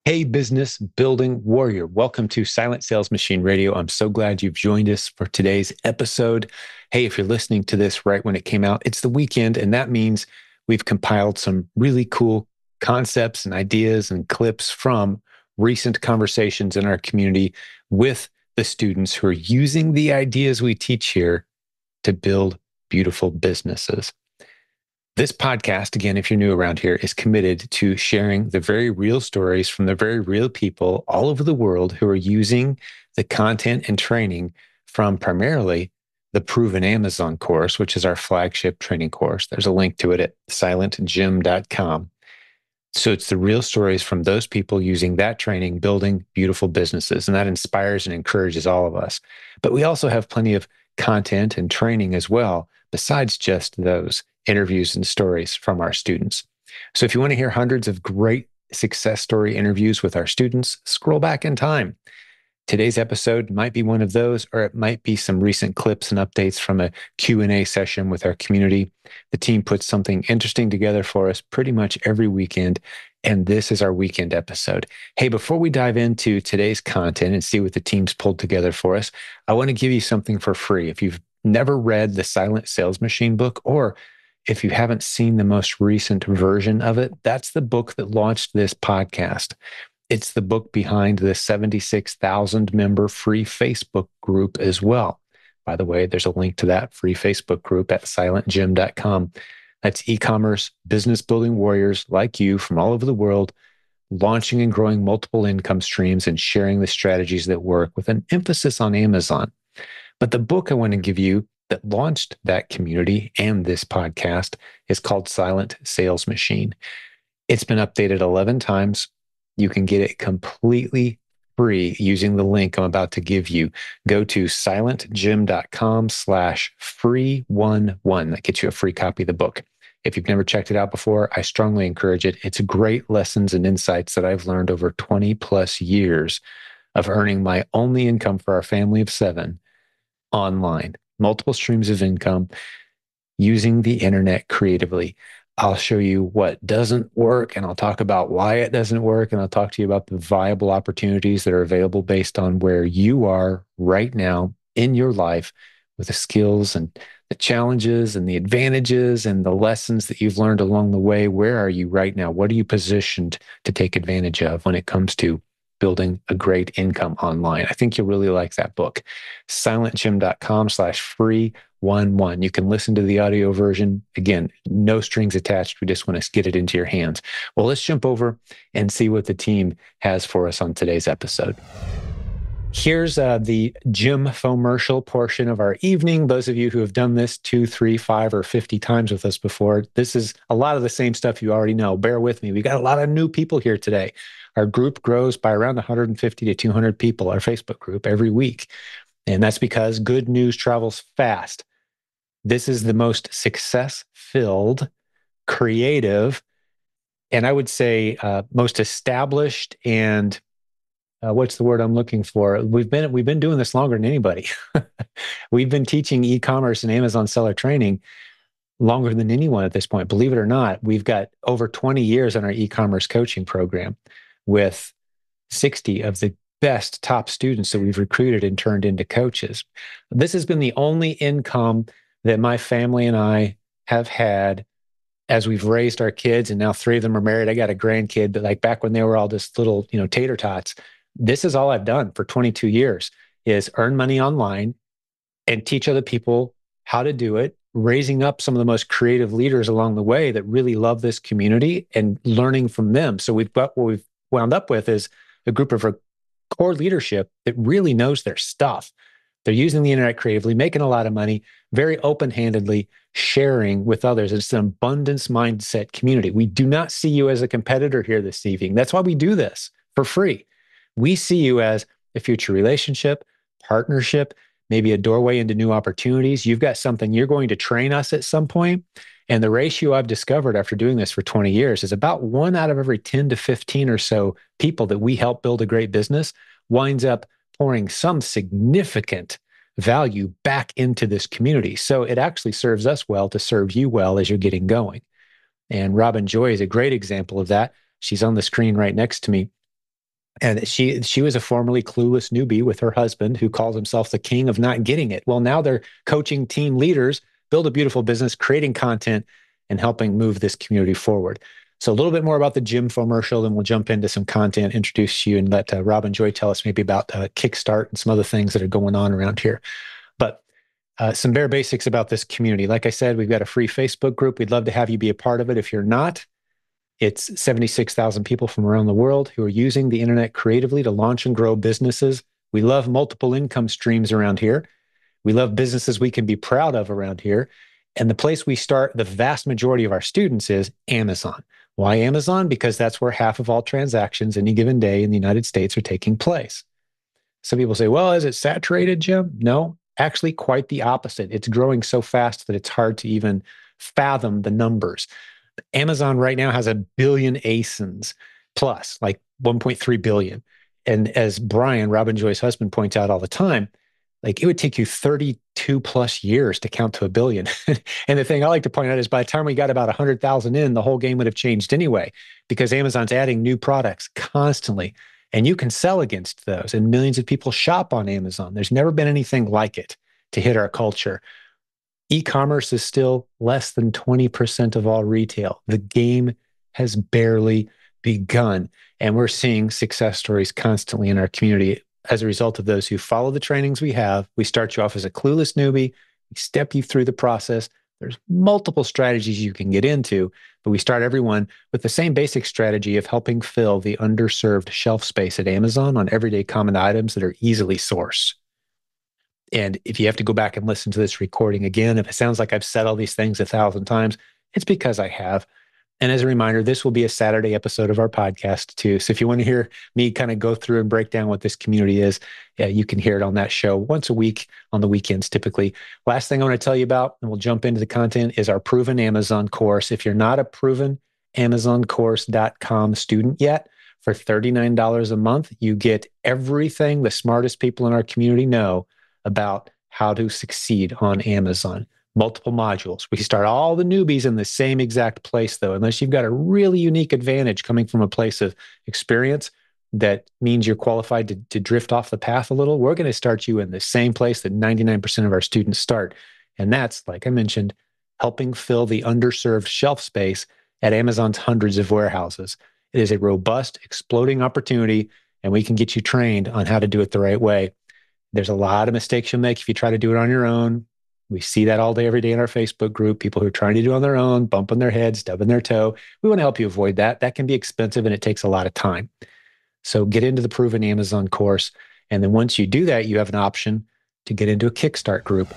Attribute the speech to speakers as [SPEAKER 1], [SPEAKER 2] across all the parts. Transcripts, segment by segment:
[SPEAKER 1] Hey, business building warrior. Welcome to Silent Sales Machine Radio. I'm so glad you've joined us for today's episode. Hey, if you're listening to this right when it came out, it's the weekend, and that means we've compiled some really cool concepts and ideas and clips from recent conversations in our community with the students who are using the ideas we teach here to build beautiful businesses. This podcast, again, if you're new around here, is committed to sharing the very real stories from the very real people all over the world who are using the content and training from primarily the Proven Amazon course, which is our flagship training course. There's a link to it at silentjimdotcom. So it's the real stories from those people using that training, building beautiful businesses. And that inspires and encourages all of us. But we also have plenty of content and training as well, besides just those interviews and stories from our students. So if you want to hear hundreds of great success story interviews with our students, scroll back in time. Today's episode might be one of those, or it might be some recent clips and updates from a Q&A session with our community. The team puts something interesting together for us pretty much every weekend, and this is our weekend episode. Hey, before we dive into today's content and see what the team's pulled together for us, I want to give you something for free. If you've never read the Silent Sales Machine book, or if you haven't seen the most recent version of it, that's the book that launched this podcast. It's the book behind the 76,000 member free Facebook group as well. By the way, there's a link to that free Facebook group at silentjim.com. That's e-commerce business building warriors like you from all over the world, launching and growing multiple income streams and sharing the strategies that work with an emphasis on Amazon. But the book I want to give you that launched that community and this podcast is called Silent Sales Machine. It's been updated 11 times. You can get it completely free using the link I'm about to give you. Go to silentjim.com/free11. That gets you a free copy of the book. If you've never checked it out before, I strongly encourage it. It's great lessons and insights that I've learned over 20 plus years of earning my only income for our family of 7 online. Multiple streams of income using the internet creatively. I'll show you what doesn't work, and I'll talk about why it doesn't work, and I'll talk to you about the viable opportunities that are available based on where you are right now in your life with the skills and the challenges and the advantages and the lessons that you've learned along the way. Where are you right now? What are you positioned to take advantage of when it comes to building a great income online? I think you'll really like that book. silentjim.com/free11. You can listen to the audio version. Again, no strings attached. We just want to get it into your hands. Well, let's jump over and see what the team has for us on today's episode. Here's the Jim Fomercial portion of our evening. Those of you who have done this 2, 3, 5, or 50 times with us before, this is a lot of the same stuff you already know. Bear with me. We got a lot of new people here today. Our group grows by around 150 to 200 people, our Facebook group, every week. And that's because good news travels fast. This is the most success-filled, creative, and I would say most established and what's the word I'm looking for? We've been doing this longer than anybody. We've been teaching e-commerce and Amazon seller training longer than anyone at this point. Believe it or not, we've got over 20 years on our e-commerce coaching program with 60 of the best top students that we've recruited and turned into coaches. This has been the only income that my family and I have had as we've raised our kids, and now 3 of them are married. I got a grandkid, but like back when they were all just little, tater tots, this is all I've done for 22 years is earn money online and teach other people how to do it, raising up some of the most creative leaders along the way that really love this community and learning from them. So what we've wound up with is a group of core leadership that really knows their stuff. They're using the internet creatively, making a lot of money, very open-handedly sharing with others. It's an abundance mindset community. We do not see you as a competitor here this evening. That's why we do this for free. We see you as a future relationship, partnership, maybe a doorway into new opportunities. You've got something you're going to train us at some point. And the ratio I've discovered after doing this for 20 years is about 1 out of every 10 to 15 or so people that we help build a great business winds up pouring some significant value back into this community. So it actually serves us well to serve you well as you're getting going. And Robin Joy is a great example of that. She's on the screen right next to me. And she was a formerly clueless newbie with her husband who calls himself the king of not getting it. Well, now they're coaching team leaders, build a beautiful business, creating content, and helping move this community forward. So a little bit more about the gym commercial, then we'll jump into some content, introduce you, and let Rob and Joy tell us maybe about Kickstart and some other things that are going on around here. But some bare basics about this community. Like I said, we've got a free Facebook group. We'd love to have you be a part of it. If you're not, it's 76,000 people from around the world who are using the internet creatively to launch and grow businesses. We love multiple income streams around here. We love businesses we can be proud of around here. And the place we start the vast majority of our students is Amazon. Why Amazon? Because that's where half of all transactions any given day in the United States are taking place. Some people say, well, is it saturated, Jim? No, actually quite the opposite. It's growing so fast that it's hard to even fathom the numbers. Amazon right now has 1 billion ASINs plus, like 1.3 billion. And as Brian, Robin Joy's husband, points out all the time, like it would take you 32 plus years to count to 1 billion. And the thing I like to point out is by the time we got about 100,000 in, the whole game would have changed anyway, because Amazon's adding new products constantly. And you can sell against those. And millions of people shop on Amazon. There's never been anything like it to hit our culture. E-commerce is still less than 20% of all retail. The game has barely begun. And we're seeing success stories constantly in our community as a result of those who follow the trainings we have. We start you off as a clueless newbie. We step you through the process. There's multiple strategies you can get into, but we start everyone with the same basic strategy of helping fill the underserved shelf space at Amazon on everyday common items that are easily sourced. And if you have to go back and listen to this recording again, if it sounds like I've said all these things 1,000 times, it's because I have. And as a reminder, this will be a Saturday episode of our podcast too. So if you want to hear me kind of go through and break down what this community is, you can hear it on that show once a week on the weekends typically. Last thing I want to tell you about, and we'll jump into the content, is our Proven Amazon course. If you're not a provenamazoncourse.com student yet, for $39 a month, you get everything the smartest people in our community know about how to succeed on Amazon. Multiple modules. We start all the newbies in the same exact place, though, unless you've got a really unique advantage coming from a place of experience that means you're qualified to drift off the path a little. We're going to start you in the same place that 99% of our students start. And that's, like I mentioned, helping fill the underserved shelf space at Amazon's hundreds of warehouses. It is a robust, exploding opportunity, and we can get you trained on how to do it the right way. There's a lot of mistakes you'll make if you try to do it on your own. We see that all day, every day in our Facebook group, people who are trying to do it on their own, bumping their head, stubbing their toe. We want to help you avoid that. That can be expensive and it takes a lot of time. So get into the Proven Amazon course. And then once you do that, you have an option to get into a Kickstart group.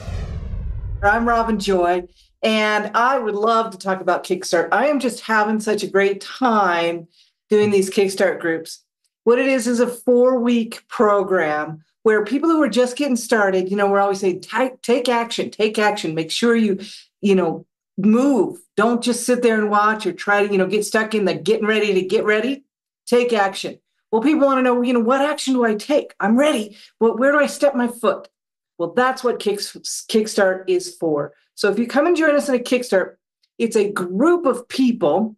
[SPEAKER 2] I'm Robin Joy, and I would love to talk about Kickstart. I am just having such a great time doing these Kickstart groups. What it is a 4-week program where people who are just getting started, we're always saying, take action, make sure you move. Don't just sit there and watch or try to, get stuck in the getting ready to get ready. Take action. Well, people want to know, what action do I take? I'm ready. Well, where do I step my foot? Well, that's what Kickstart is for. So if you come and join us in a Kickstart, it's a group of people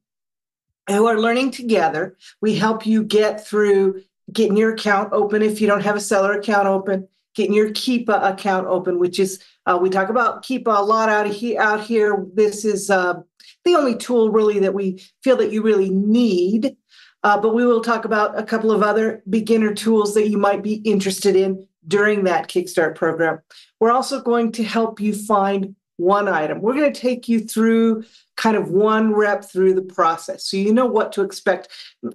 [SPEAKER 2] who are learning together. We help you get through getting your account open if you don't have a seller account open, getting your Keepa account open, which is, we talk about Keepa a lot out here. This is the only tool really that we feel that you really need. But we will talk about a couple of other beginner tools that you might be interested in during that Kickstart program. We're also going to help you find one item. We're going to take you through kind of one rep through the process, so you know what to expect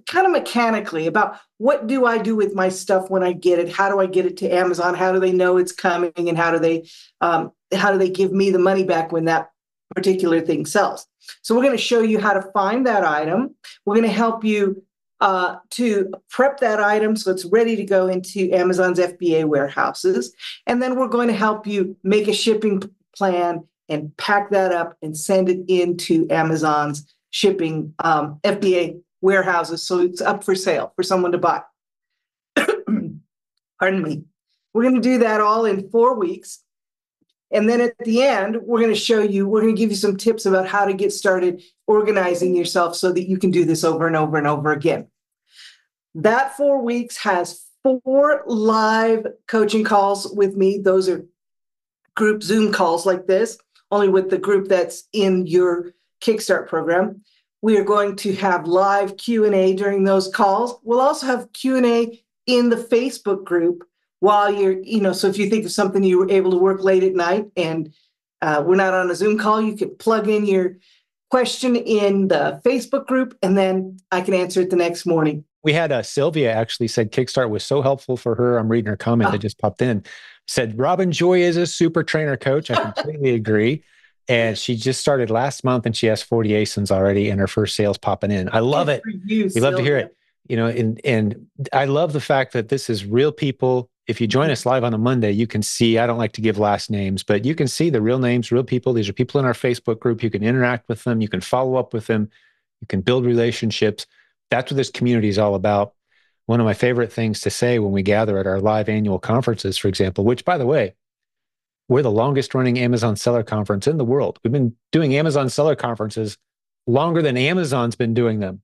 [SPEAKER 2] kind of mechanically about what do I do with my stuff when I get it? How do I get it to Amazon? How do they know it's coming? And how do they give me the money back when that particular thing sells? So we're going to show you how to find that item. We're going to help you to prep that item so it's ready to go into Amazon's FBA warehouses. And then we're going to help you make a shipping plan and pack that up and send it into Amazon's shipping FBA warehouses so it's up for sale for someone to buy. Pardon me. We're going to do that all in 4 weeks. And then at the end, we're going to give you some tips about how to get started organizing yourself so that you can do this over and over and over again. That 4 weeks has 4 live coaching calls with me. Those are group Zoom calls like this, only with the group that's in your Kickstart program. We are going to have live Q&A during those calls. We'll also have Q&A in the Facebook group while so if you think of something you were able to work late at night and we're not on a Zoom call, you can plug in your question in the Facebook group and then I can answer it the next morning.
[SPEAKER 1] We had Sylvia actually said Kickstart was so helpful for her. I'm reading her comment that just popped in. Said Robin Joy is a super trainer coach. I completely agree. And she just started last month and she has 40 ASINs already and her first sales popping in. I love it. We love to hear it. And I love the fact that this is real people. If you join us live on a Monday, you can see, I don't like to give last names, but you can see the real names, real people. These are people in our Facebook group. You can interact with them. You can follow up with them. You can build relationships. That's what this community is all about. One of my favorite things to say when we gather at our live annual conferences, for example, which, by the way, we're the longest running Amazon seller conference in the world. We've been doing Amazon seller conferences longer than Amazon's been doing them.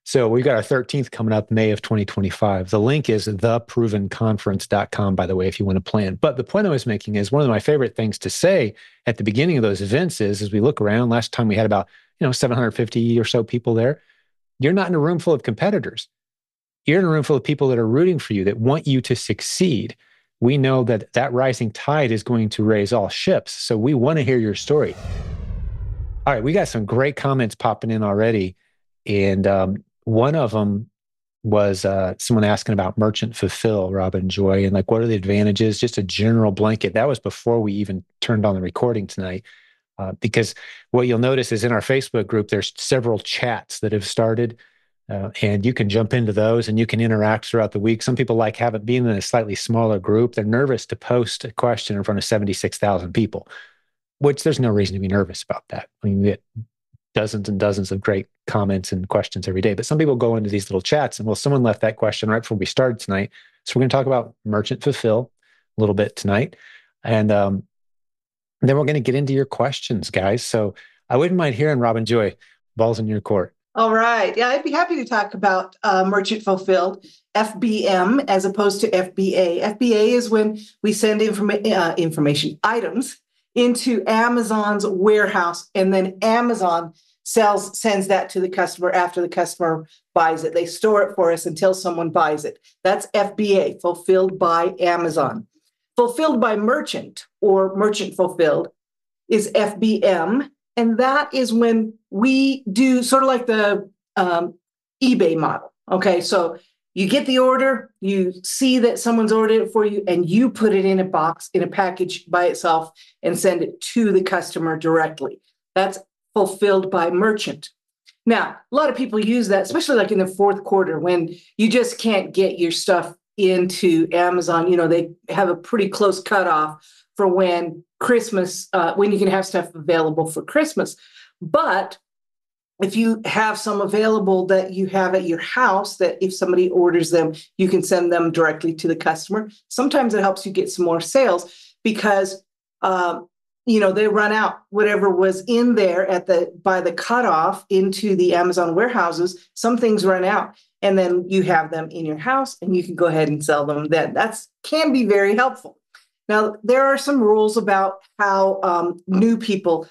[SPEAKER 1] So we've got our 13th coming up May of 2025. The link is theprovenconference.com, by the way, if you want to plan. But the point I was making is one of my favorite things to say at the beginning of those events is, as we look around, last time we had about 750 or so people there. You're not in a room full of competitors. You're in a room full of people that are rooting for you, that want you to succeed. We know that that rising tide is going to raise all ships. So we want to hear your story. All right, we got some great comments popping in already. And one of them was someone asking about merchant fulfill, Robin Joy, and like, what are the advantages? Just a general blanket. That was before we even turned on the recording tonight. Because what you'll notice is in our Facebook group, there's several chats that have started. And you can jump into those and you can interact throughout the week. Some people like being in a slightly smaller group. They're nervous to post a question in front of 76,000 people, which there's no reason to be nervous about that. I mean, we get dozens and dozens of great comments and questions every day. But some people go into these little chats and, well, someone left that question right before we started tonight. So we're going to talk about merchant fulfill a little bit tonight. And then we're going to get into your questions, guys. So I wouldn't mind hearing, Robin Joy, ball's in your court.
[SPEAKER 2] All right. Yeah, I'd be happy to talk about merchant fulfilled, FBM, as opposed to FBA. FBA is when we send information, items into Amazon's warehouse, and then Amazon sends that to the customer after the customer buys it. They store it for us until someone buys it. That's FBA, fulfilled by Amazon. Fulfilled by merchant or merchant fulfilled is FBM. And that is when we do sort of like the eBay model. Okay, so you get the order, you see that someone's ordered it for you, and you put it in a box, in a package by itself, and send it to the customer directly. That's fulfilled by merchant. Now, a lot of people use that, especially like in the fourth quarter when you just can't get your stuff into Amazon. They have a pretty close cutoff for when Christmas, when you can have stuff available for Christmas. But if you have some available that you have at your house, that if somebody orders them, you can send them directly to the customer. Sometimes it helps you get some more sales because, they run out whatever was in there by the cutoff into the Amazon warehouses. Some things run out, and then you have them in your house, and you can go ahead and sell them then. That can be very helpful. Now, there are some rules about how new people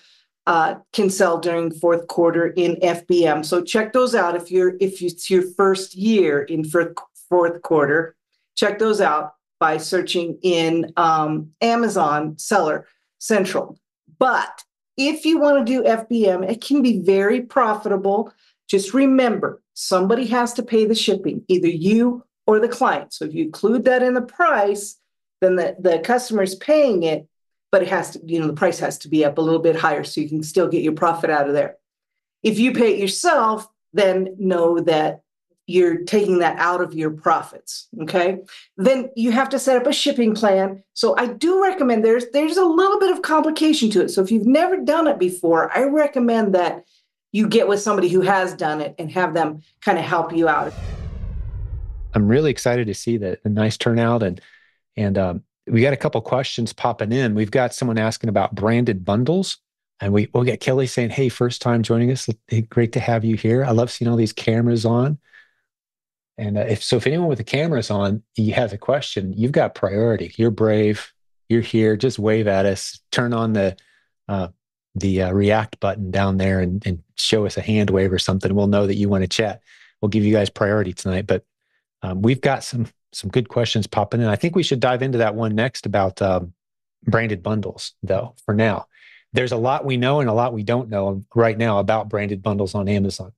[SPEAKER 2] can sell during fourth quarter in FBM. So check those out if it's your first year in fourth quarter. Check those out by searching in Amazon Seller Central. But if you want to do FBM, it can be very profitable. Just remember, somebody has to pay the shipping, either you or the client. So if you include that in the price, then the customer is paying it, but it has to, the price has to be up a little bit higher so you can still get your profit out of there. If you pay it yourself, then know that you're taking that out of your profits, okay? Then you have to set up a shipping plan. So I do recommend there's a little bit of complication to it. So if you've never done it before, I recommend that you get with somebody who has done it and have them kind of help you out.
[SPEAKER 1] I'm really excited to see the nice turnout and we got a couple questions popping in. We've got someone asking about branded bundles, and we'll get Kelly saying, "Hey, first time joining us. Great to have you here. I love seeing all these cameras on." And if anyone with the cameras on, you have a question, you've got priority. You're brave. You're here. Just wave at us. Turn on uh, the react button down there and show us a hand wave or something. We'll know that you want to chat. We'll give you guys priority tonight. But we've got some good questions popping in. I think we should dive into that one next about branded bundles, though. For now, there's a lot we know and a lot we don't know right now about branded bundles on Amazon.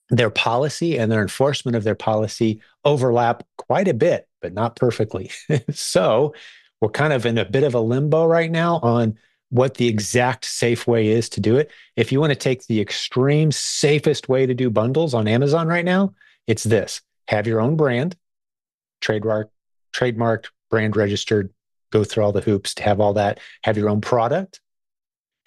[SPEAKER 1] Their policy and their enforcement of their policy overlap quite a bit, but not perfectly. So we're kind of in a bit of a limbo right now on what the exact safe way is to do it. If you want to take the extreme safest way to do bundles on Amazon right now, it's this: have your own brand, trademarked, brand registered, go through all the hoops to have all that, have your own product,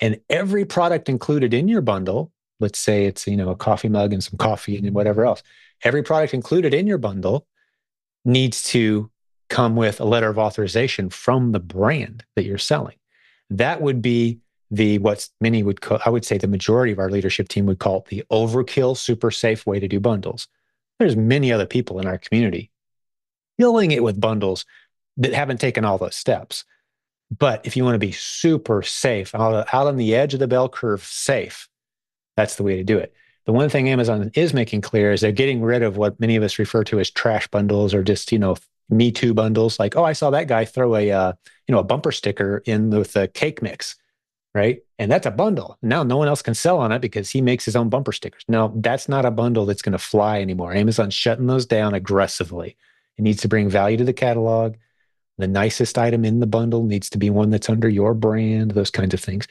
[SPEAKER 1] and every product included in your bundle. Let's say it's, a coffee mug and some coffee and whatever else. Every product included in your bundle needs to come with a letter of authorization from the brand that you're selling. That would be what many would call, I would say the majority of our leadership team would call it the overkill, super safe way to do bundles. There's many other people in our community filling it with bundles that haven't taken all those steps. But if you want to be super safe, out on the edge of the bell curve, safe, that's the way to do it. The one thing Amazon is making clear is they're getting rid of what many of us refer to as trash bundles, or just, Me Too bundles. Like, oh, I saw that guy throw a bumper sticker in with a cake mix, right? And that's a bundle. Now no one else can sell on it because he makes his own bumper stickers. No, that's not a bundle that's going to fly anymore. Amazon's shutting those down aggressively. It needs to bring value to the catalog. The nicest item in the bundle needs to be one that's under your brand, those kinds of things.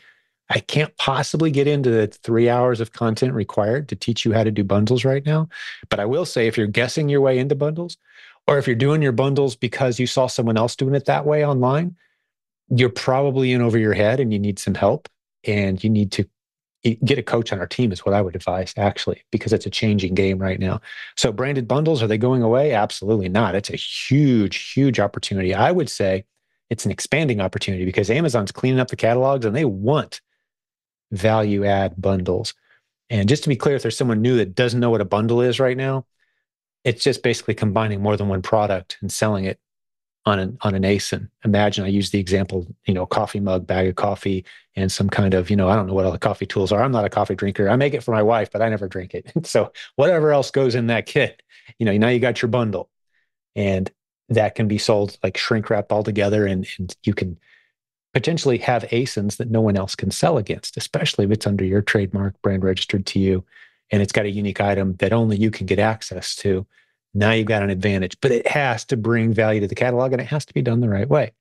[SPEAKER 1] I can't possibly get into the 3 hours of content required to teach you how to do bundles right now. But I will say, if you're guessing your way into bundles, or if you're doing your bundles because you saw someone else doing it that way online, you're probably in over your head and you need some help. And you need to get a coach on our team is what I would advise, actually, because it's a changing game right now. So branded bundles, are they going away? Absolutely not. It's a huge, huge opportunity. I would say it's an expanding opportunity because Amazon's cleaning up the catalogs and they want value add bundles. And just to be clear, if there's someone new that doesn't know what a bundle is right now, it's just basically combining more than one product and selling it on an ASIN. Imagine, I use the example, coffee mug, bag of coffee, and some kind of, I don't know what all the coffee tools are. I'm not a coffee drinker. I make it for my wife, but I never drink it. So whatever else goes in that kit, now you got your bundle, and that can be sold like shrink wrapped all together, and you can potentially have ASINs that no one else can sell against, especially if it's under your trademark, brand registered to you, and it's got a unique item that only you can get access to. Now you've got an advantage, but it has to bring value to the catalog and it has to be done the right way.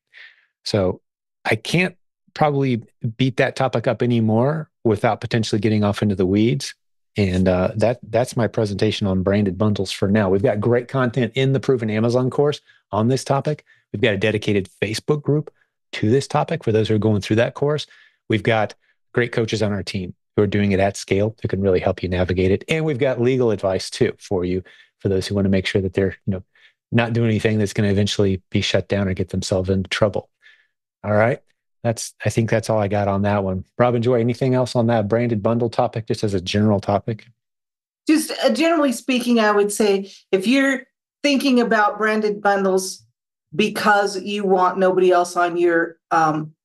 [SPEAKER 1] So I can't probably beat that topic up anymore without potentially getting off into the weeds. And that's my presentation on branded bundles for now. We've got great content in the Proven Amazon course on this topic. We've got a dedicated Facebook group to this topic for those who are going through that course. We've got great coaches on our team who are doing it at scale who can really help you navigate it. And we've got legal advice too for you, for those who want to make sure that they're not doing anything that's going to eventually be shut down or get themselves into trouble. All right. I think that's all I got on that one. Robin Joy, anything else on that branded bundle topic, just as a general topic?
[SPEAKER 2] Just generally speaking, I would say if you're thinking about branded bundles because you want nobody else on your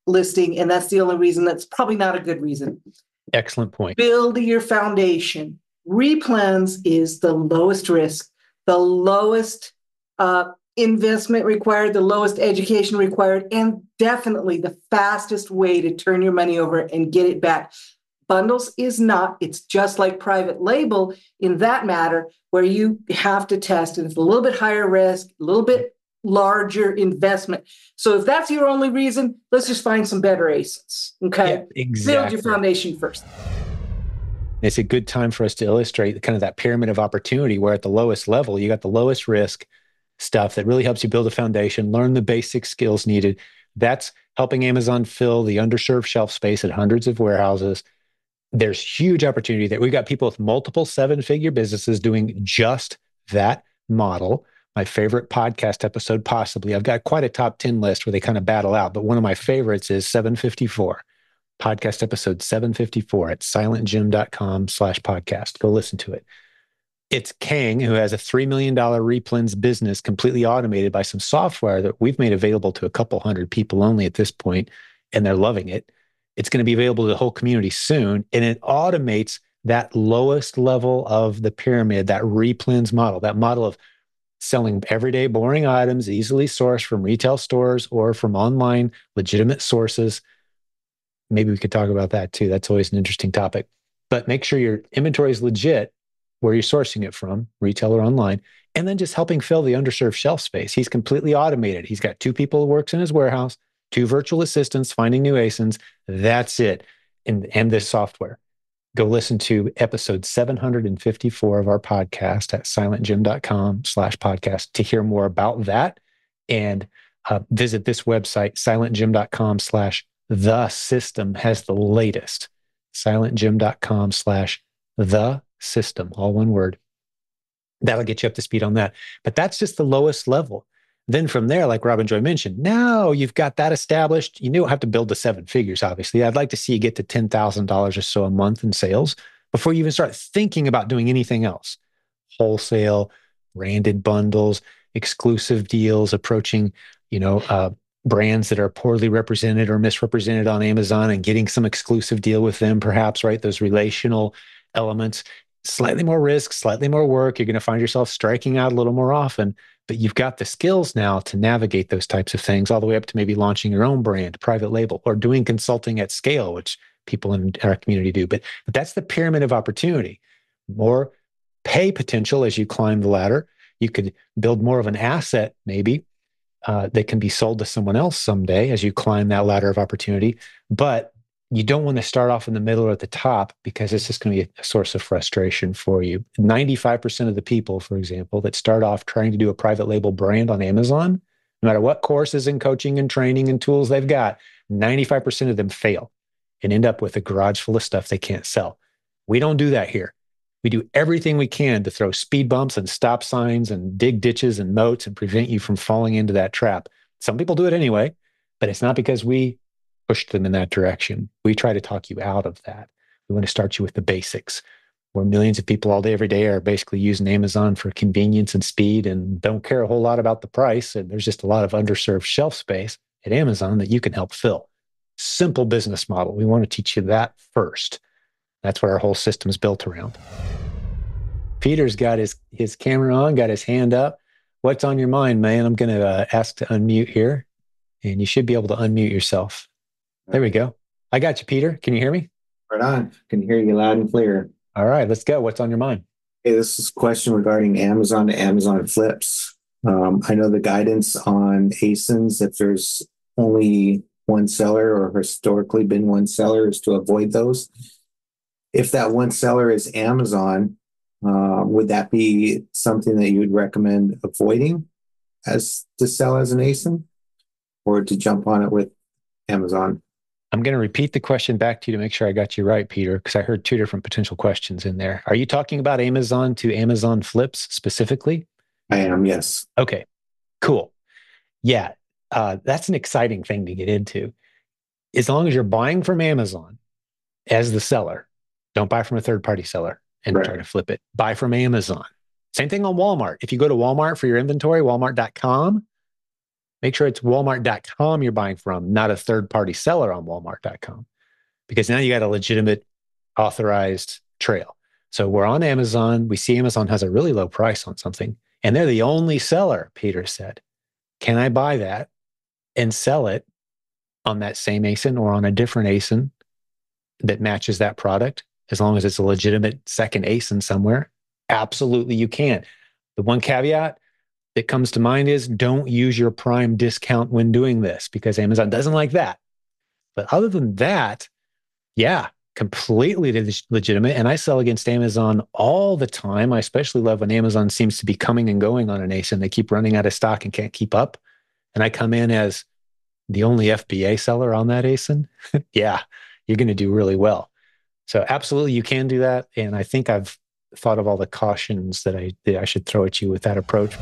[SPEAKER 2] listing, and that's the only reason, that's probably not a good reason.
[SPEAKER 1] Excellent point.
[SPEAKER 2] Build your foundation. Replens is the lowest risk, the lowest investment required, the lowest education required, and definitely the fastest way to turn your money over and get it back. Bundles is not. It's just like private label in that matter, where you have to test, and it's a little bit higher risk, a little bit larger investment. So if that's your only reason, let's just find some better ASINs. Okay.
[SPEAKER 1] Yeah, exactly.
[SPEAKER 2] Build your foundation first.
[SPEAKER 1] It's a good time for us to illustrate kind of that pyramid of opportunity, where at the lowest level, you got the lowest risk stuff that really helps you build a foundation, learn the basic skills needed. That's helping Amazon fill the underserved shelf space at hundreds of warehouses. There's huge opportunity there. We've got people with multiple seven-figure businesses doing just that model. My favorite podcast episode, possibly. I've got quite a top 10 list where they kind of battle out, but one of my favorites is 754. Podcast episode 754 at silentjimdotcom/podcast. Go listen to it. It's Kang, who has a $3 million replens business completely automated by some software that we've made available to a couple hundred people only at this point, and they're loving it. It's going to be available to the whole community soon, and it automates that lowest level of the pyramid, that replens model, that model of selling everyday boring items easily sourced from retail stores or from online legitimate sources. Maybe we could talk about that too. That's always an interesting topic. But make sure your inventory is legit where you're sourcing it from, retail or online, and then just helping fill the underserved shelf space. He's completely automated. He's got 2 people who works in his warehouse, 2 virtual assistants finding new ASINs. That's it. And this software. Go listen to episode 754 of our podcast at silentjimdotcom/podcast to hear more about that. And visit this website, silentjim.com/the system has the latest. silentjim.com/the system, all one word. That'll get you up to speed on that. But that's just the lowest level. Then from there, like Robin Joy mentioned, now you've got that established. You don't have to build the 7 figures, obviously. I'd like to see you get to $10,000 or so a month in sales before you even start thinking about doing anything else. Wholesale, branded bundles, exclusive deals, approaching, brands that are poorly represented or misrepresented on Amazon and getting some exclusive deal with them, perhaps, right? Those relational elements, slightly more risk, slightly more work. You're going to find yourself striking out a little more often, but you've got the skills now to navigate those types of things, all the way up to maybe launching your own brand, private label, or doing consulting at scale, which people in our community do. But that's the pyramid of opportunity. More pay potential as you climb the ladder. You could build more of an asset, maybe, that can be sold to someone else someday as you climb that ladder of opportunity. But you don't want to start off in the middle or at the top, because it's just going to be a source of frustration for you. 95% of the people, for example, that start off trying to do a private label brand on Amazon, no matter what courses and coaching and training and tools they've got, 95% of them fail and end up with a garage full of stuff they can't sell. We don't do that here. We do everything we can to throw speed bumps and stop signs and dig ditches and moats and prevent you from falling into that trap. Some people do it anyway, but it's not because we pushed them in that direction. We try to talk you out of that. We want to start you with the basics, where millions of people all day, every day are basically using Amazon for convenience and speed and don't care a whole lot about the price. And there's just a lot of underserved shelf space at Amazon that you can help fill. Simple business model. We want to teach you that first. That's what our whole system's built around. Peter's got his camera on, got his hand up. What's on your mind, man? I'm going to ask to unmute here, and you should be able to unmute yourself. There we go. I got you, Peter. Can you hear me?
[SPEAKER 3] Right on. Can hear you loud and clear.
[SPEAKER 1] All right, let's go. What's on your mind?
[SPEAKER 3] Hey, this is a question regarding Amazon to Amazon flips. I know the guidance on ASINs, if there's only one seller or historically been one seller, is to avoid those. If that one seller is Amazon, would that be something that you would recommend avoiding as to sell as an ASIN, or to jump on it with Amazon?
[SPEAKER 1] I'm going to repeat the question back to you to make sure I got you right, Peter, because I heard 2 different potential questions in there. Are you talking about Amazon to Amazon flips specifically?
[SPEAKER 3] I am, yes.
[SPEAKER 1] Okay, cool. Yeah, that's an exciting thing to get into. As long as you're buying from Amazon as the seller, don't buy from a third-party seller and try to flip it. Buy from Amazon. Same thing on Walmart. If you go to Walmart for your inventory, walmart.com, make sure it's walmart.com you're buying from, not a third-party seller on walmart.com, because now you got a legitimate authorized trail. So we're on Amazon. We see Amazon has a really low price on something, and they're the only seller, Peter said. Can I buy that and sell it on that same ASIN or on a different ASIN that matches that product, as long as it's a legitimate second ASIN somewhere? Absolutely, you can. The one caveat that comes to mind is don't use your Prime discount when doing this, because Amazon doesn't like that. But other than that, yeah, completely legitimate. And I sell against Amazon all the time. I especially love when Amazon seems to be coming and going on an ASIN. They keep running out of stock and can't keep up. And I come in as the only FBA seller on that ASIN. Yeah, you're going to do really well. So absolutely, you can do that. And I think I've thought of all the cautions that I should throw at you with that approach.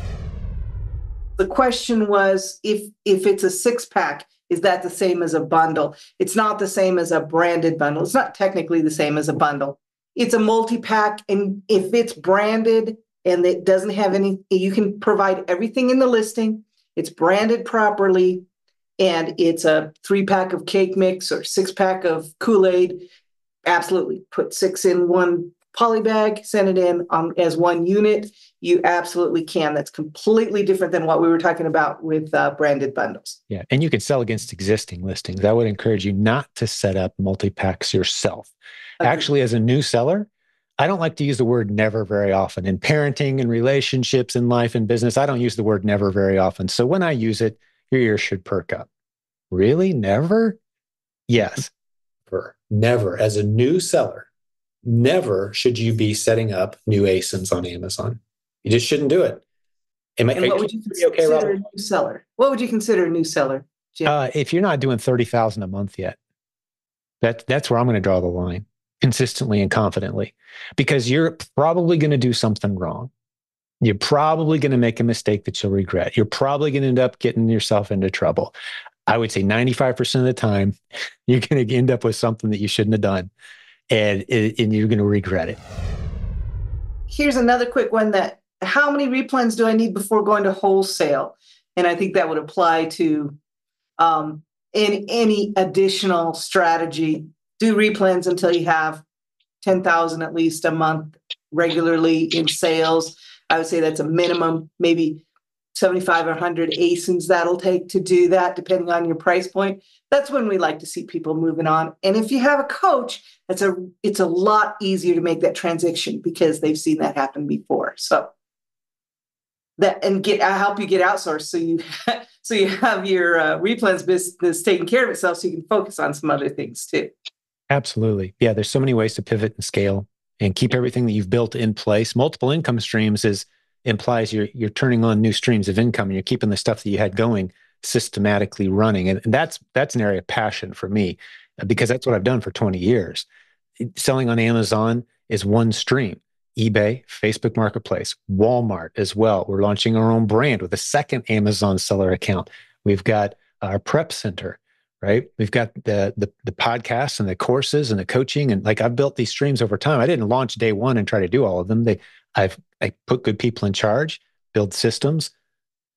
[SPEAKER 2] The question was, if it's a 6-pack, is that the same as a bundle? It's not the same as a branded bundle. It's not technically the same as a bundle. it's a multi-pack, and if it's branded and it doesn't have any, you can provide everything in the listing. It's branded properly, and it's a 3-pack of cake mix or 6-pack of Kool-Aid. Absolutely. Put 6 in one poly bag, send it in as one unit. You absolutely can. That's completely different than what we were talking about with branded bundles.
[SPEAKER 1] Yeah. And you can sell against existing listings. I would encourage you not to set up multi-packs yourself.
[SPEAKER 2] Okay.
[SPEAKER 1] Actually, as a new seller, I don't like to use the word never very often. In parenting and relationships and life and business, I don't use the word never very often. So when I use it, your ears should perk up. Really? Never? Yes. Never. As a new seller, never should you be setting up new ASINs on Amazon. You just shouldn't do it.
[SPEAKER 2] And what would you consider a new seller? What would you consider a new seller, Jim?
[SPEAKER 1] If you're not doing $30,000 a month yet, that's where I'm going to draw the line consistently and confidently, because you're probably going to do something wrong. You're probably going to make a mistake that you'll regret. You're probably going to end up getting yourself into trouble. I would say 95% of the time, you're going to end up with something that you shouldn't have done, and you're going to regret it.
[SPEAKER 2] Here's another quick one: how many replens do I need before going to wholesale? And I think that would apply to in any additional strategy. Do replens until you have 10,000 at least a month regularly in sales. I would say that's a minimum, maybe 75 or 100 ASINs that'll take to do that, depending on your price point. That's when we like to see people moving on. And if you have a coach, it's a lot easier to make that transition because they've seen that happen before. So that, and I help you get outsourced, so you have your replens business taking care of itself, so you can focus on some other things too.
[SPEAKER 1] Absolutely. Yeah, there's so many ways to pivot and scale and keep everything that you've built in place. Multiple income streams implies you're turning on new streams of income, and you're keeping the stuff that you had going systematically running. And that's an area of passion for me, because that's what I've done for 20 years. Selling on Amazon is one stream. eBay, Facebook Marketplace, Walmart as well. We're launching our own brand with a second Amazon seller account. We've got our prep center, right? We've got the podcasts and the courses and the coaching. And I've built these streams over time. I didn't launch day one and try to do all of them. I put good people in charge, build systems,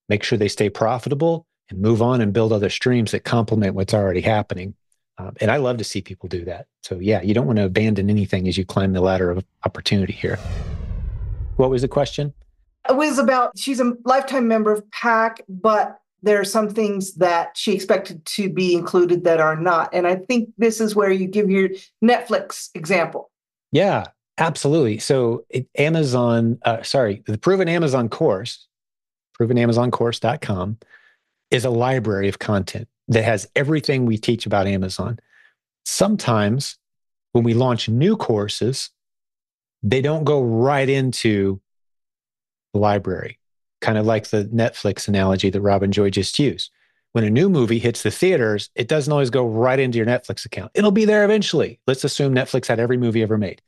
[SPEAKER 1] make sure they stay profitable, and move on and build other streams that complement what's already happening. And I love to see people do that. So yeah, you don't want to abandon anything as you climb the ladder of opportunity here. What was the question?
[SPEAKER 2] It was about, she's a lifetime member of PAC, but there are some things that she expected to be included that are not. And I think this is where you give your Netflix example.
[SPEAKER 1] Yeah, absolutely. So the Proven Amazon course, provenamazoncourse.com, is a library of content that has everything we teach about Amazon. Sometimes when we launch new courses, they don't go right into the library, kind of like the Netflix analogy that Rob and Joy just used. When a new movie hits the theaters, it doesn't always go right into your Netflix account. It'll be there eventually. Let's assume Netflix had every movie ever made.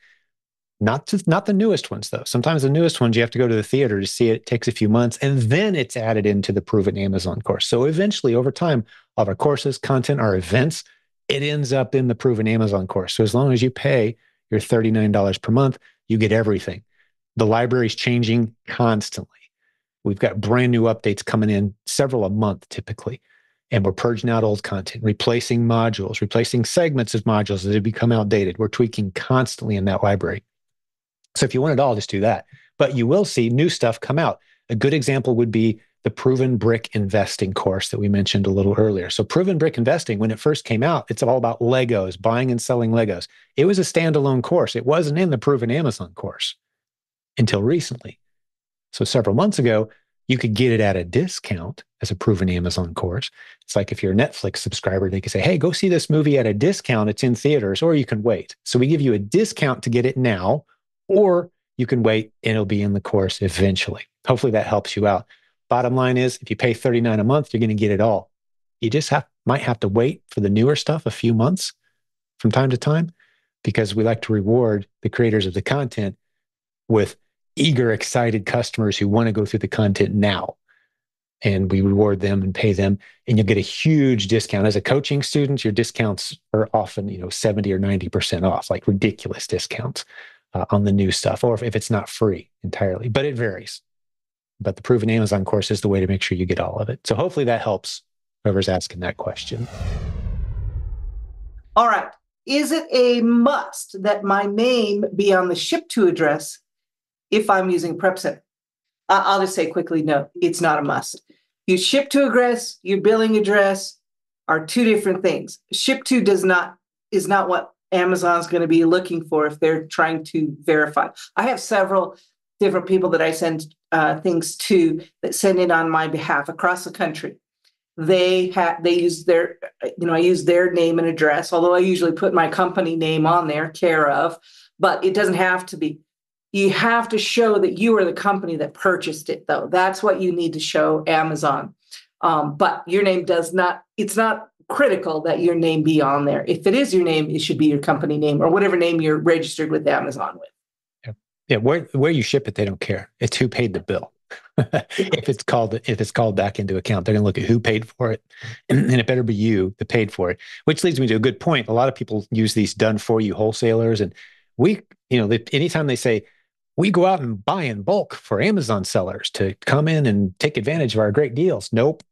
[SPEAKER 1] Not the newest ones, though. Sometimes the newest ones, you have to go to the theater to see it. It takes a few months, and then it's added into the Proven Amazon course. So eventually, over time, all of our courses, content, our events, it ends up in the Proven Amazon course. So as long as you pay your $39 per month, you get everything. The library's changing constantly. We've got brand new updates coming in, several a month typically. And we're purging out old content, replacing modules, replacing segments of modules that have become outdated. We're tweaking constantly in that library. So if you want it all, just do that. But you will see new stuff come out. A good example would be the Proven Brick Investing course that we mentioned a little earlier. So Proven Brick Investing, when it first came out, it's all about Legos, buying and selling Legos. It was a standalone course. It wasn't in the Proven Amazon course until recently. So several months ago, you could get it at a discount as a Proven Amazon course. It's like if you're a Netflix subscriber, they could say, hey, go see this movie at a discount. It's in theaters, or you can wait. So we give you a discount to get it now, or you can wait and it'll be in the course eventually. Hopefully that helps you out. Bottom line is, if you pay $39 a month, you're going to get it all. You just might have to wait for the newer stuff a few months from time to time, because we like to reward the creators of the content with eager, excited customers who want to go through the content now. And we reward them and pay them, and you'll get a huge discount. As a coaching student, your discounts are often, 70 or 90% off, like ridiculous discounts. on the new stuff, or if it's not free entirely, but it varies. But the Proven Amazon course is the way to make sure you get all of it. So hopefully that helps whoever's asking that question.
[SPEAKER 2] All right. Is it a must that my name be on the ship to address if I'm using Prep Center? I'll just say quickly, no, it's not a must. Your ship to address, your billing address are two different things. Ship to is not what Amazon's going to be looking for if they're trying to verify. I have several different people that I send things to that send it on my behalf across the country. They use their, I use their name and address, although I usually put my company name on there, care of, but it doesn't have to be. You have to show that you are the company that purchased it, though. That's what you need to show Amazon. But your name it's not critical that your name be on there. If it is your name, it should be your company name or whatever name you're registered with Amazon with.
[SPEAKER 1] Yeah, where you ship it, they don't care. It's who paid the bill. If it's called back into account, they're going to look at who paid for it, and it better be you that paid for it. Which leads me to a good point. A lot of people use these done for you wholesalers, and anytime they say we go out and buy in bulk for Amazon sellers to come in and take advantage of our great deals. Nope,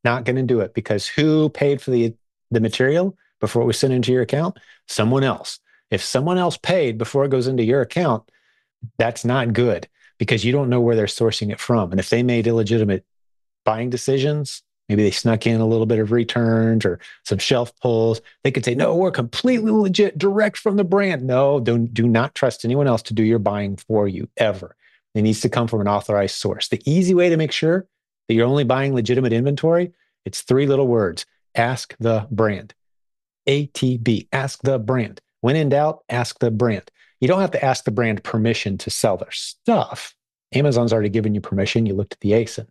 [SPEAKER 1] not going to do it, because who paid for the material before it was sent into your account? Someone else. If someone else paid before it goes into your account, that's not good, because you don't know where they're sourcing it from. And if they made illegitimate buying decisions, maybe they snuck in a little bit of returns or some shelf pulls, they could say, no, we're completely legit, direct from the brand. No, do not trust anyone else to do your buying for you, ever. It needs to come from an authorized source. The easy way to make sure that you're only buying legitimate inventory, it's 3 little words. Ask the brand. ATB, ask the brand. When in doubt, ask the brand. You don't have to ask the brand permission to sell their stuff. Amazon's already given you permission. You looked at the ASIN.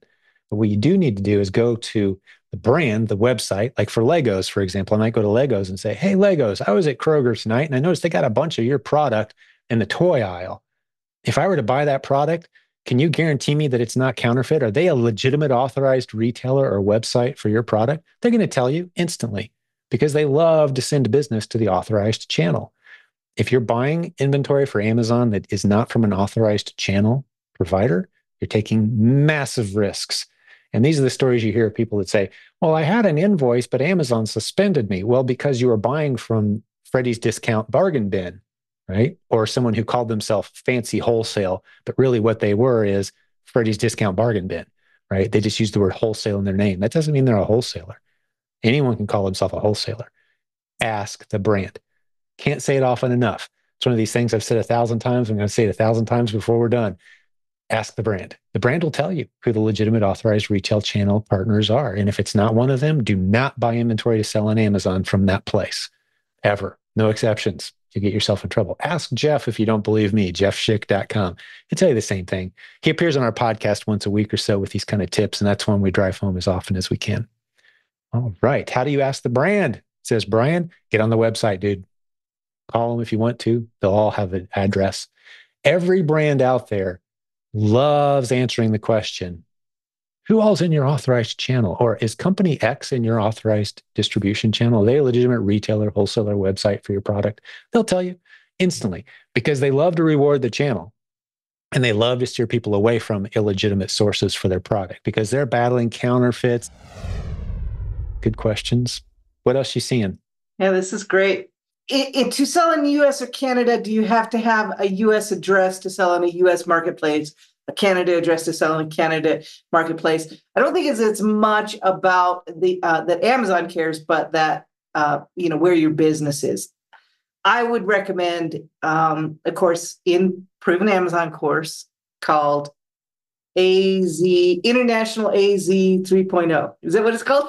[SPEAKER 1] But what you do need to do is go to the brand, the website. Like for Legos, for example, I might go to Legos and say, hey, Legos, I was at Kroger tonight and I noticed they got a bunch of your product in the toy aisle. If I were to buy that product, can you guarantee me that it's not counterfeit? Are they a legitimate authorized retailer or website for your product? They're going to tell you instantly, because they love to send business to the authorized channel. If you're buying inventory for Amazon that is not from an authorized channel provider, you're taking massive risks. And these are the stories you hear of people that say, well, I had an invoice, but Amazon suspended me. Well, because you were buying from Freddie's Discount Bargain Bin, right? Or someone who called themselves Fancy Wholesale, but really what they were is Freddie's Discount Bargain Bin, right? They just used the word wholesale in their name. That doesn't mean they're a wholesaler. Anyone can call himself a wholesaler. Ask the brand. Can't say it often enough. It's one of these things I've said 1,000 times. I'm going to say it 1,000 times before we're done. Ask the brand. The brand will tell you who the legitimate authorized retail channel partners are. And if it's not one of them, do not buy inventory to sell on Amazon from that place, ever. No exceptions. You get yourself in trouble. Ask Jeff if you don't believe me, jeffschick.com. He'll tell you the same thing. He appears on our podcast once a week or so with these kind of tips, and that's one we drive home as often as we can. All right. How do you ask the brand? It says, Brian, get on the website, dude. Call them if you want to. They'll all have an address. Every brand out there loves answering the question, who all's in your authorized channel? Or is company X in your authorized distribution channel? Are they a legitimate retailer, wholesaler website for your product? They'll tell you instantly, because they love to reward the channel. And they love to steer people away from illegitimate sources for their product, because they're battling counterfeits. Good questions. What else you seeing?
[SPEAKER 2] Yeah, this is great. To sell in the US or Canada, do you have to have a US address to sell in a US marketplace, a Canada address to sell in a Canada marketplace? I don't think it's as much about the that Amazon cares, but that where your business is. I would recommend a course in Proven Amazon course called AZ International AZ 3.0. Is that what it's called?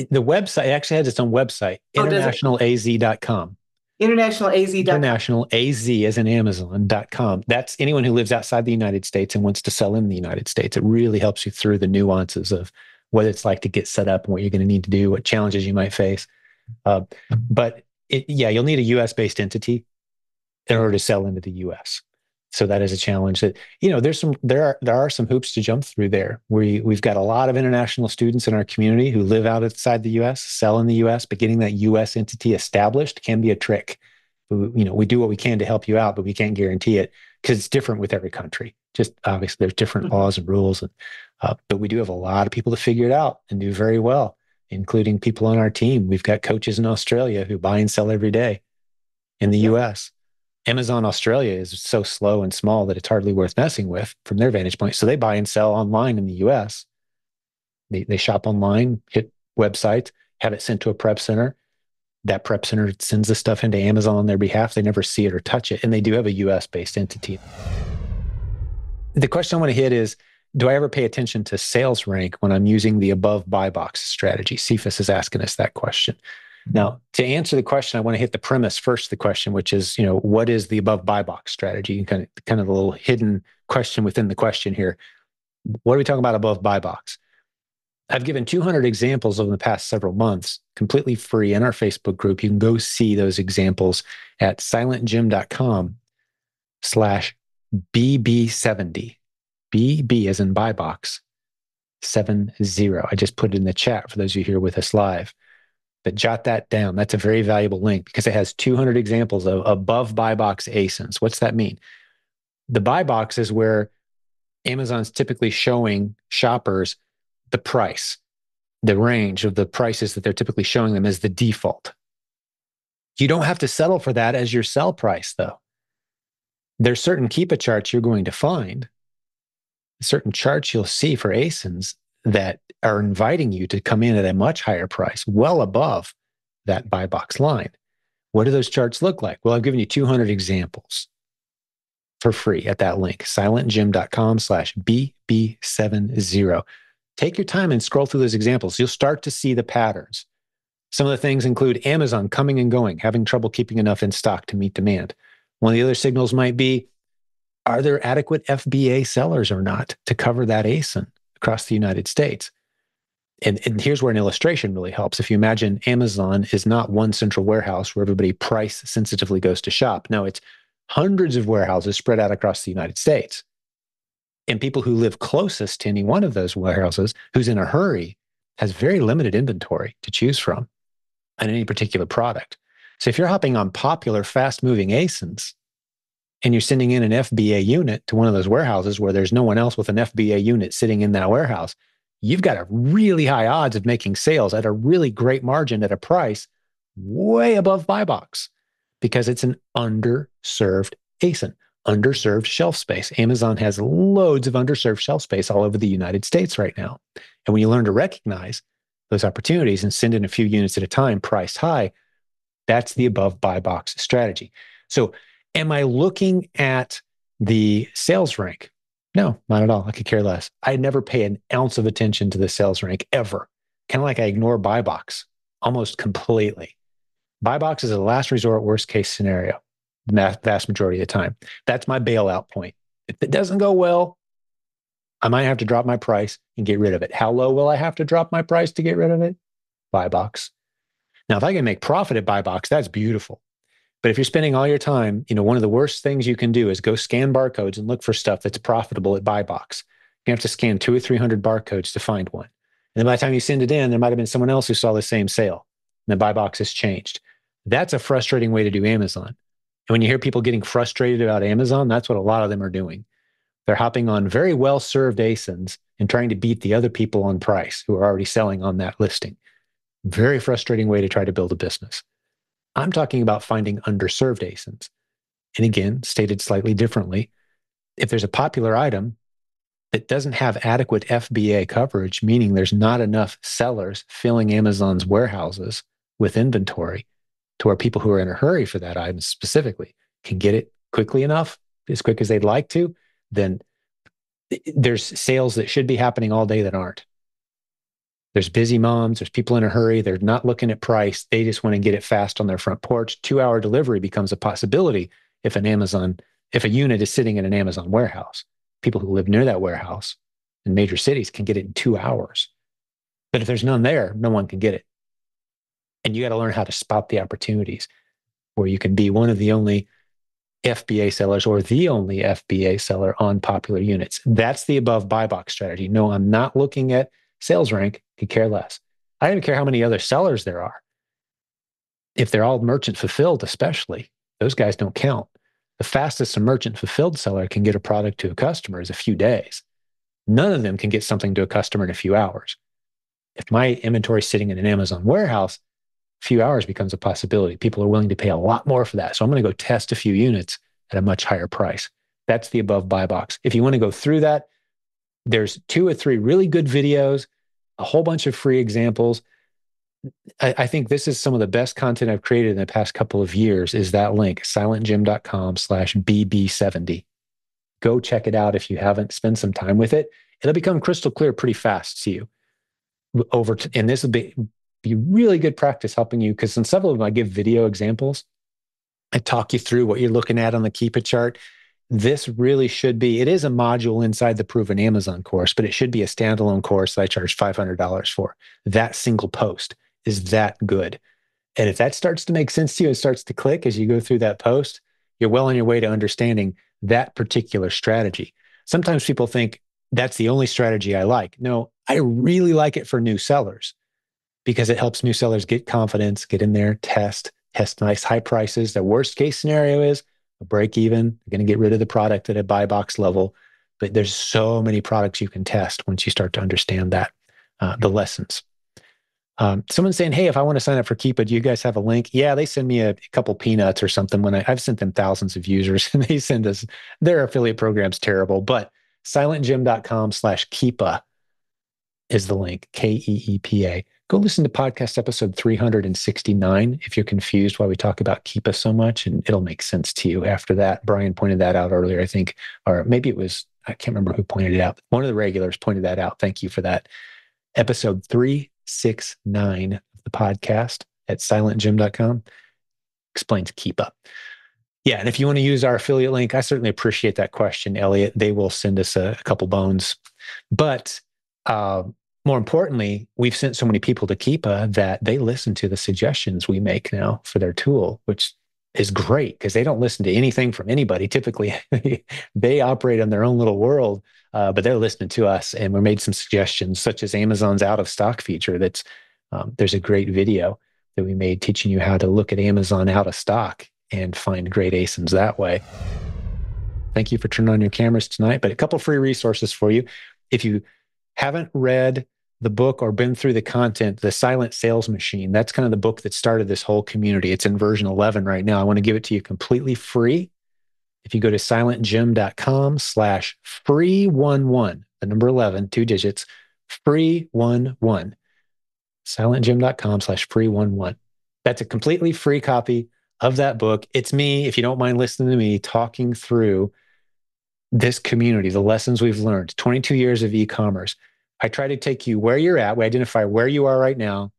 [SPEAKER 1] The website actually has its own website, internationalaz.com.
[SPEAKER 2] Internationalaz.com.
[SPEAKER 1] International AZ as in Amazon.com. That's anyone who lives outside the United States and wants to sell in the United States. It really helps you through the nuances of what it's like to get set up and what you're going to need to do, what challenges you might face. But you'll need a US-based entity in order to sell into the US. So that is a challenge that, there are some hoops to jump through there. We've got a lot of international students in our community who live outside the US, sell in the US, but getting that US entity established can be a trick. We do what we can to help you out, but we can't guarantee it because it's different with every country. Just obviously there's different laws and rules. But we do have a lot of people to figure it out and do very well, including people on our team. We've got coaches in Australia who buy and sell every day in the US. Amazon Australia is so slow and small that it's hardly worth messing with from their vantage point. So they buy and sell online in the US. They shop online, hit websites, have it sent to a prep center. That prep center sends the stuff into Amazon on their behalf. They never see it or touch it. And they do have a US-based entity. The question I want to hit is, do I ever pay attention to sales rank when I'm using the above buy box strategy? Cephas is asking us that question. Now, to answer the question, I want to hit the premise first, the question, which is, what is the above buy box strategy? Kind of a little hidden question within the question here. What are we talking about above buy box? I've given 200 examples over the past several months, completely free in our Facebook group. You can go see those examples at silentjim.com/BB70. BB as in buy box 70. I just put it in the chat for those of you here with us live. But jot that down. That's a very valuable link because it has 200 examples of above buy box ASINs. What's that mean? The buy box is where Amazon's typically showing shoppers the price, the range of the prices that they're typically showing them as the default. You don't have to settle for that as your sell price, though. There's certain Keepa charts you're going to find, certain charts you'll see for ASINs that are inviting you to come in at a much higher price, well above that buy box line. What do those charts look like? Well, I've given you 200 examples for free at that link, silentjim.com/BB70. Take your time and scroll through those examples. You'll start to see the patterns. Some of the things include Amazon coming and going, having trouble keeping enough in stock to meet demand. One of the other signals might be, are there adequate FBA sellers or not to cover that ASIN across the United States? And here's where an illustration really helps. If you imagine Amazon is not one central warehouse where everybody price sensitively goes to shop. No, it's hundreds of warehouses spread out across the United States. And people who live closest to any one of those warehouses, who's in a hurry, has very limited inventory to choose from on any particular product. So if you're hopping on popular, fast-moving ASINs, and you're sending in an FBA unit to one of those warehouses where there's no one else with an FBA unit sitting in that warehouse, you've got a really high odds of making sales at a really great margin at a price way above buy box because it's an underserved ASIN, underserved shelf space. Amazon has loads of underserved shelf space all over the United States right now. And when you learn to recognize those opportunities and send in a few units at a time, priced high, that's the above buy box strategy. So am I looking at the sales rank? No, not at all. I could care less. I never pay an ounce of attention to the sales rank ever. Kind of like I ignore buy box almost completely. Buy box is a last resort, worst case scenario, the vast majority of the time. That's my bailout point. If it doesn't go well, I might have to drop my price and get rid of it. How low will I have to drop my price to get rid of it? Buy box. Now, if I can make profit at buy box, that's beautiful. But if you're spending all your time, one of the worst things you can do is go scan barcodes and look for stuff that's profitable at buy box. You have to scan 200 or 300 barcodes to find one. And then by the time you send it in, there might have been someone else who saw the same sale. And the buy box has changed. That's a frustrating way to do Amazon. And when you hear people getting frustrated about Amazon, that's what a lot of them are doing. They're hopping on very well-served ASINs and trying to beat the other people on price who are already selling on that listing. Very frustrating way to try to build a business. I'm talking about finding underserved ASINs. And again, stated slightly differently, if there's a popular item that doesn't have adequate FBA coverage, meaning there's not enough sellers filling Amazon's warehouses with inventory to where people who are in a hurry for that item specifically can get it quickly enough, as quick as they'd like to, then there's sales that should be happening all day that aren't. There's busy moms, there's people in a hurry, they're not looking at price, they just want to get it fast on their front porch. 2-hour delivery becomes a possibility if a unit is sitting in an Amazon warehouse. People who live near that warehouse in major cities can get it in 2 hours. But if there's none there, no one can get it. And you got to learn how to spot the opportunities where you can be one of the only FBA sellers or the only FBA seller on popular units. That's the above buy box strategy. No, I'm not looking at sales rank, could care less. I don't even care how many other sellers there are. If they're all merchant fulfilled, especially, Those guys don't count. The fastest a merchant fulfilled seller can get a product to a customer is a few days. None of them can get something to a customer in a few hours. If my inventory is sitting in an Amazon warehouse, a few hours becomes a possibility. People are willing to pay a lot more for that. So I'm going to go test a few units at a much higher price. That's the above buy box. If you want to go through that, there's 2 or 3 really good videos, a whole bunch of free examples. I think this is some of the best content I've created in the past couple of years is that link, silentjimdotcom/BB70. Go check it out if you haven't. Spend some time with it. It'll become crystal clear pretty fast to you. And this will be really good practice helping you, because in several of them I give video examples. I talk you through what you're looking at on the Keepa chart. This really should be, it is a module inside the Proven Amazon course, but it should be a standalone course that I charge $500 for. That single post is that good. And if that starts to make sense to you, it starts to click as you go through that post, you're well on your way to understanding that particular strategy. Sometimes people think that's the only strategy I like. No, I really like it for new sellers because it helps new sellers get confidence, get in there, test nice high prices. The worst case scenario is a break even. You're going to get rid of the product at a buy box level. But there's so many products you can test once you start to understand that, the lessons. Someone's saying, hey, if I want to sign up for Keepa, do you guys have a link? Yeah, they send me a couple peanuts or something when I've sent them thousands of users and they send us, their affiliate program's terrible, but silentjim.com/Keepa is the link, Keepa. Go listen to podcast episode 369 if you're confused why we talk about Keepa so much, and it'll make sense to you after that. Brian pointed that out earlier, I think, or maybe it was, I can't remember who pointed it out. One of the regulars pointed that out. Thank you for that. Episode 369 of the podcast at silentjim.com explains Keepa. Yeah, and if you want to use our affiliate link, I certainly appreciate that question, Elliot. They will send us a couple bones. But more importantly, we've sent so many people to Keepa that they listen to the suggestions we make now for their tool, which is great because they don't listen to anything from anybody. Typically, they operate in their own little world, but they're listening to us. And we made some suggestions, such as Amazon's out of stock feature. There's a great video that we made teaching you how to look at Amazon out of stock and find great ASINs that way. Thank you for turning on your cameras tonight, but a couple free resources for you. If you haven't read the book or been through the content, The Silent Sales Machine, that's kind of the book that started this whole community. It's in version 11 right now. I want to give it to you completely free. If you go to silentjim.com/free11, the number 11, 2 digits, free11, silentjim.com/free11. That's a completely free copy of that book. It's me, if you don't mind listening to me, talking through this community, the lessons we've learned, 22 years of e-commerce. I try to take you where you're at. We identify where you are right now,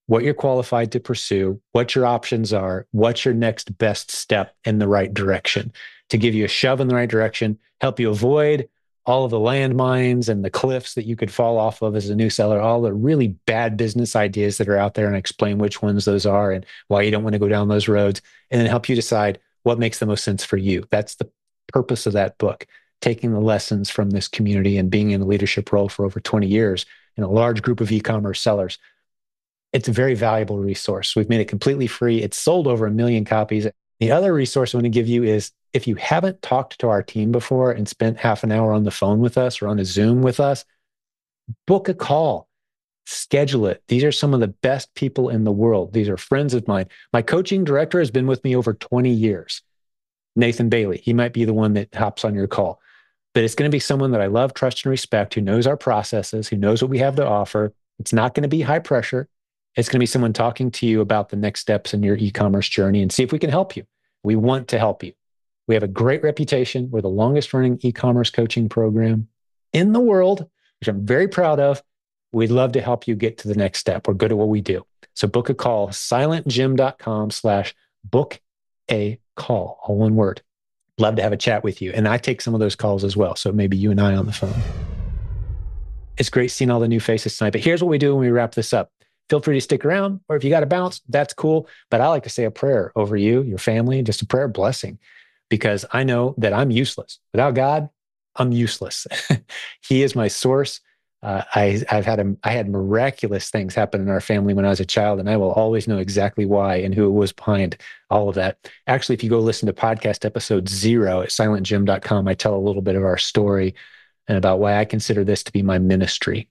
[SPEAKER 1] what you're qualified to pursue, what your options are, what's your next best step in the right direction, to give you a shove in the right direction, help you avoid all of the landmines and the cliffs that you could fall off of as a new seller, all the really bad business ideas that are out there, and explain which ones those are and why you don't want to go down those roads, and then help you decide what makes the most sense for you. That's the purpose of that book, taking the lessons from this community and being in a leadership role for over 20 years in a large group of e-commerce sellers. It's a very valuable resource. We've made it completely free. It's sold over 1 million copies. The other resource I want to give you is, if you haven't talked to our team before and spent half an hour on the phone with us or on a Zoom with us, book a call, schedule it. These are some of the best people in the world. These are friends of mine. My coaching director has been with me over 20 years. Nathan Bailey, he might be the one that hops on your call, but it's going to be someone that I love, trust, and respect, who knows our processes, who knows what we have to offer. It's not going to be high pressure. It's going to be someone talking to you about the next steps in your e-commerce journey and see if we can help you. We want to help you. We have a great reputation. We're the longest running e-commerce coaching program in the world, which I'm very proud of. We'd love to help you get to the next step. We're good at what we do. So book a call, silentjim.com/book a call, all one word. Love to have a chat with you. And I take some of those calls as well. So maybe you and I on the phone. It's great seeing all the new faces tonight. But here's what we do when we wrap this up. Feel free to stick around, or if you got to bounce, that's cool. But I like to say a prayer over you, your family, just a prayer of blessing, because I know that I'm useless. Without God, I'm useless. He is my source I had miraculous things happen in our family when I was a child, and I will always know exactly why and who it was behind all of that. Actually, if you go listen to podcast episode 0 at silentjimdotcom, I tell a little bit of our story and about why I consider this to be my ministry.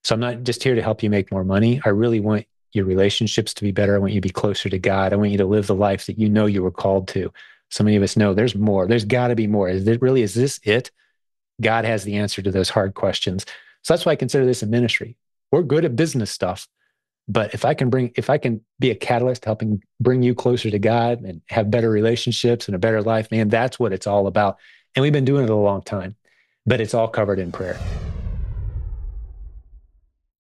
[SPEAKER 1] So I'm not just here to help you make more money. I really want your relationships to be better. I want you to be closer to God. I want you to live the life that you know you were called to. So many of us know there's more. There's got to be more. Is this it? God has the answer to those hard questions. So that's why I consider this a ministry. We're good at business stuff, but if I can be a catalyst helping bring you closer to God and have better relationships and a better life, man, that's what it's all about. And we've been doing it a long time, but it's all covered in prayer.